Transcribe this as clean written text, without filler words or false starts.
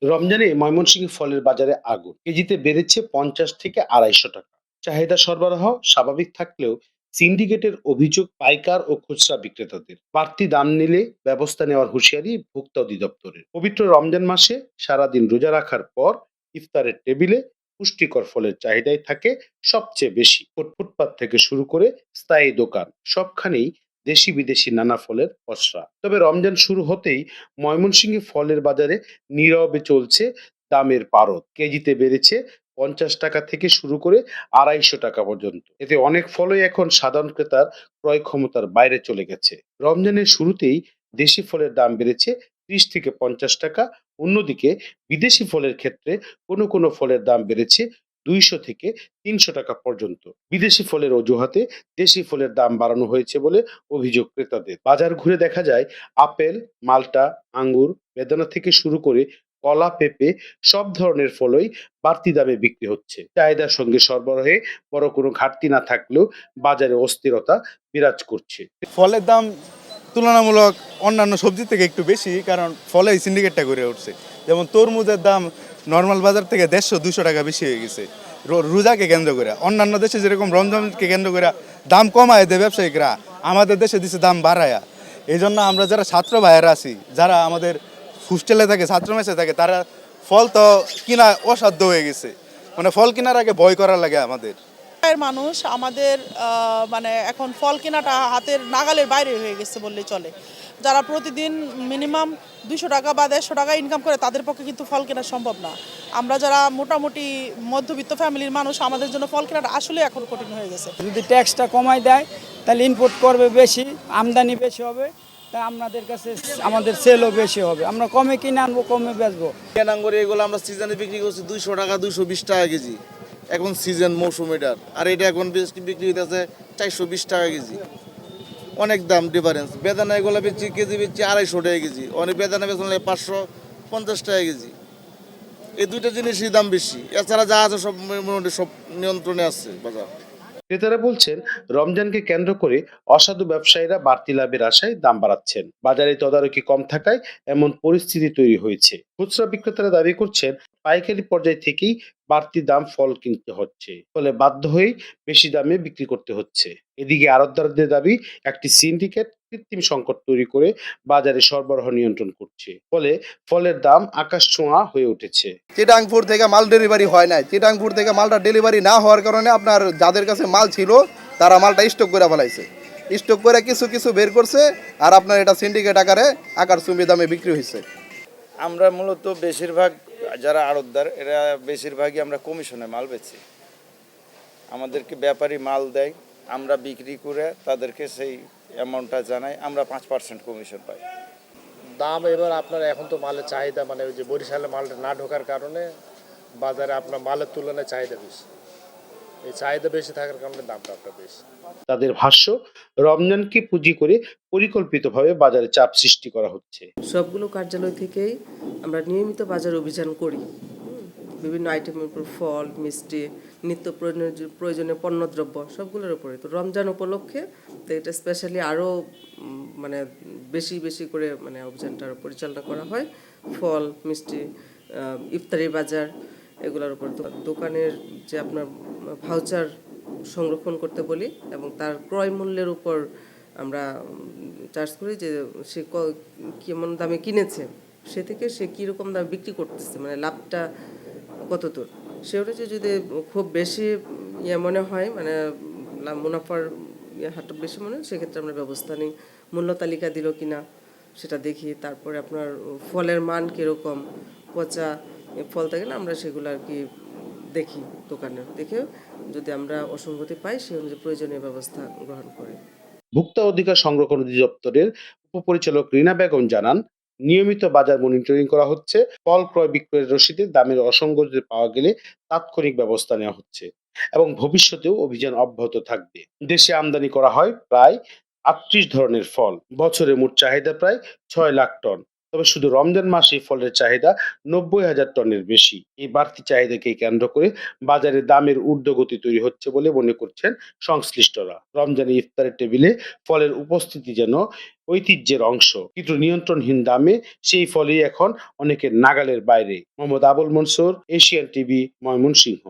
রমজানে ময়মনসিংহ ফলের বাজারে আগুন, কেজিতে বেড়েছে 50 থেকে 250 টাকা। চাহিদা সরবরাহ স্বাভাবিক থাকলেও সিন্ডিকেটের অভিযোগ পাইকার ও খুচরা বিক্রেতাদের। বাড়তি দাম নিলে ব্যবস্থা নেওয়ার হুঁশিয়ারি ভোক্তা অধিদপ্তরের। পবিত্র রমজান মাসে সারাদিন রোজা রাখার পর ইফতারের টেবিলে পুষ্টিকর ফলের চাহিদাই থাকে সবচেয়ে বেশি। ফুটপাত থেকে শুরু করে স্থায়ী দোকান, সবখানেই দেশি বিদেশি নানা ফলের পসরা। তবে রমজান শুরু হতেই ময়মনসিংহে ফলের বাজারে নীরবে চলছে দামের পারদ। কেজিতে বেড়েছে 50 টাকা থেকে শুরু করে 250 টাকা পর্যন্ত। এতে অনেক ফলই এখন সাধারণ ক্রেতার ক্রয় ক্ষমতার বাইরে চলে গেছে। রমজানের শুরুতেই দেশি ফলের দাম বেড়েছে 30 থেকে 50 টাকা। অন্যদিকে বিদেশি ফলের ক্ষেত্রে কোনো কোনো ফলের দাম বেড়েছে 200 থেকে 300 টাকা পর্যন্ত। বিদেশি ফলের অজুহাতে দেশি ফলের দাম বাড়ানো হয়েছে বলে অভিযোগ ক্রেতাদের। বাজার ঘুরে দেখা যায় আপেল, মাল্টা, আঙ্গুর, বেদানা থেকে শুরু করে কলা, পেঁপে সব ধরনের ফলই বাড়তি দামে বিক্রি হচ্ছে। চাহিদার সঙ্গে সরবরাহে বড় কোনো ঘাটতি না থাকলেও বাজারে অস্থিরতা বিরাজ করছে। ফলের দাম তুলনামূলক অন্যান্য সবজি থেকে একটু বেশি, কারণ ফলে সিন্ডিকেটটা গড়ে উঠছে। যেমন তরমুজের দাম নর্মাল বাজার থেকে 150-200 টাকা বেশি হয়ে গেছে রোজাকে কেন্দ্র করে। অন্যান্য দেশে যেরকম রমজানকে কেন্দ্র করে দাম কমায় দেয় ব্যবসায়িকরা, আমাদের দেশে দিচ্ছে দাম বাড়ায়া। এই জন্য আমরা যারা ছাত্র ভাইয়েরা আছি, যারা আমাদের হোস্টেলে থাকে, ছাত্র মেসে থাকে, তারা ফল তো কিনা অসাধ্য হয়ে গেছে। মানে ফল কেনার আগে ভয় করা লাগে আমাদের। মানুষ আমাদের মানে এখন ফল কেনাটা হাতের নাগালের বাইরে হয়ে গেছে বললেই চলে। যারা প্রতিদিন মিনিমাম 200 টাকা বা 150 টাকা ইনকাম করে, তাদের পক্ষে কিন্তু ফল কেনা সম্ভব না। আমরা যারা মোটামুটি মধ্যবিত্ত ফ্যামিলির মানুষ, আমাদের জন্য ফল কেনাটা আসলে এখন কঠিন হয়ে গেছে। যদি ট্যাক্সটা কমায় দেয় তাহলে ইনপুট করবে বেশি, আমদানি বেশি হবে, তাই আপনাদের কাছে আমাদের সেলও বেশি হবে। আমরা কমে কিনে আনবো, কমে বেচবো। কেনাঙ্গরে এগুলো আমরা সিজনে বিক্রি করছি 200 টাকা, 220 টাকা কেজি। এখন সিজন মৌসুম এটার, আর এটা এখন বিক্রি হইতেছে 420 টাকা কেজি। অনেক দাম ডিফারেন্স। বেদানা এগুলো বেচছি কেজি, বেচছি 250 টাকা কেজি। অনেক বেদানা বেচলে 550 টাকা কেজি। এই দুইটা জিনিসই দাম বেশি। এছাড়া যা আছে সব মোটামুটি সব নিয়ন্ত্রণে আছে বাজার। ক্রেতারা বলছেন, রমজানকে কেন্দ্র করে অসাধু ব্যবসায়ীরা বাড়তি লাভের আশায় দাম বাড়াচ্ছেন। বাজারে তদারকি কম থাকায় এমন পরিস্থিতি তৈরি হয়েছে। খুচরা বিক্রেতারা দাবি করছেন, পাইকারি পর্যায় থেকেই বাড়তি দাম ফল কিনতে হচ্ছে, ফলে বাধ্য হয়েই বেশি দামে বিক্রি করতে হচ্ছে। এদিকে আড়তদারদের দাবি, একটি সিন্ডিকেট কৃত্রিম সংকট তৈরি করে বাজারে সরবরাহ নিয়ন্ত্রণ করছে, ফলে ফলের দাম আকাশ ছোঁয়া হয়ে উঠেছে। চিটাংপুর থেকে মাল ডেলিভারি হয় নাই। চিটাংপুর থেকে মালটা ডেলিভারি না হওয়ার কারণে আপনার যাদের কাছে মাল ছিল তারা মালটা স্টক করে ফেলাইছে। স্টক করে কিছু কিছু বের করছে, আর আপনার এটা সিন্ডিকেট আকারে আকার চুম্বি দামে বিক্রি হয়েছে। আমরা মূলত বেশিরভাগ যারা আড়তদার, এরা বেশিরভাগই আমরা কমিশনে মাল বেচি। আমাদেরকে ব্যাপারী মাল দেয়, আমরা বিক্রি করে তাদেরকে সেই অ্যামাউন্টটা জানাই, আমরা 5% কমিশন পাই। দাম এবার আপনার এখন তো মালের চাহিদা, মানে ওই যে বরিশালে মালটা না ঢোকার কারণে বাজারে আপনার মালের তুলনায় চাহিদা বেশি। এই চাহিদা বেশি থাকার কারণে দামটা আপনার বেশি। তাদের ভাষ্য, রমজানকে পুঁজি করে পরিকল্পিতভাবে বাজারে চাপ সৃষ্টি করা হচ্ছে। সবগুলো কার্যালয় থেকেই আমরা নিয়মিত বাজার অভিযান করি। বিভিন্ন আইটেমের উপর ফল, মিষ্টি, নিত্য প্রয়োজনীয় পণ্যদ্রব্য সবগুলোর উপরে। তো রমজান উপলক্ষে তো এটা স্পেশালি আরও মানে বেশি বেশি করে মানে অভিযানটা পরিচালনা করা হয়। ফল, মিষ্টি, ইফতারি বাজার এগুলোর উপর দোকানের যে আপনার ভাউচার সংরক্ষণ করতে বলি, এবং তার ক্রয় মূল্যের উপর আমরা চার্জ করি যে সে কেমন দামে কিনেছে, সে থেকে সে কীরকম দামে বিক্রি করতেছে, মানে লাভটা কতদূর। সে অনুযায়ী যদি খুব বেশি মনে হয়, মানে মুনাফার হারটা বেশি মনে হয়, সেক্ষেত্রে আমরা ব্যবস্থা নিই। মূল্য তালিকা দিল কিনা সেটা দেখি। তারপরে আপনার ফলের মান কীরকম, পচা ফল থাকে না, আমরা সেগুলো আর কি দেখি দোকানে। দেখে যদি আমরা অসঙ্গতি পাই, সেই অনুযায়ী প্রয়োজনীয় ব্যবস্থা গ্রহণ করি। ভোক্তা অধিকার সংরক্ষণ অধিদপ্তরের উপপরিচালক রিনা বেগম জানান, নিয়মিত বাজার মনিটরিং করা হচ্ছে। ফল ক্রয় বিক্রয়ের রসিদে দামের অসঙ্গতি পাওয়া গেলে তাৎক্ষণিক ব্যবস্থা নেওয়া হচ্ছে এবং ভবিষ্যতেও অভিযান অব্যাহত থাকবে। দেশে আমদানি করা হয় প্রায় 38 ধরনের ফল। বছরে মোট চাহিদা প্রায় 6 লাখ টন। তবে শুধু রমজান মাসে ফলের চাহিদা 90,000 টনের বেশি। এই বাড়তি চাহিদাকে কেন্দ্র করে বাজারে দামের ঊর্ধ্বগতি তৈরি হচ্ছে বলে মনে করছেন সংশ্লিষ্টরা। রমজানে ইফতারের টেবিলে ফলের উপস্থিতি যেন ঐতিহ্যের অংশ, কিন্তু নিয়ন্ত্রণহীন দামে সেই ফলই এখন অনেকের নাগালের বাইরে। Mohammad Abul Mansur, Asian TV, Mymensingh.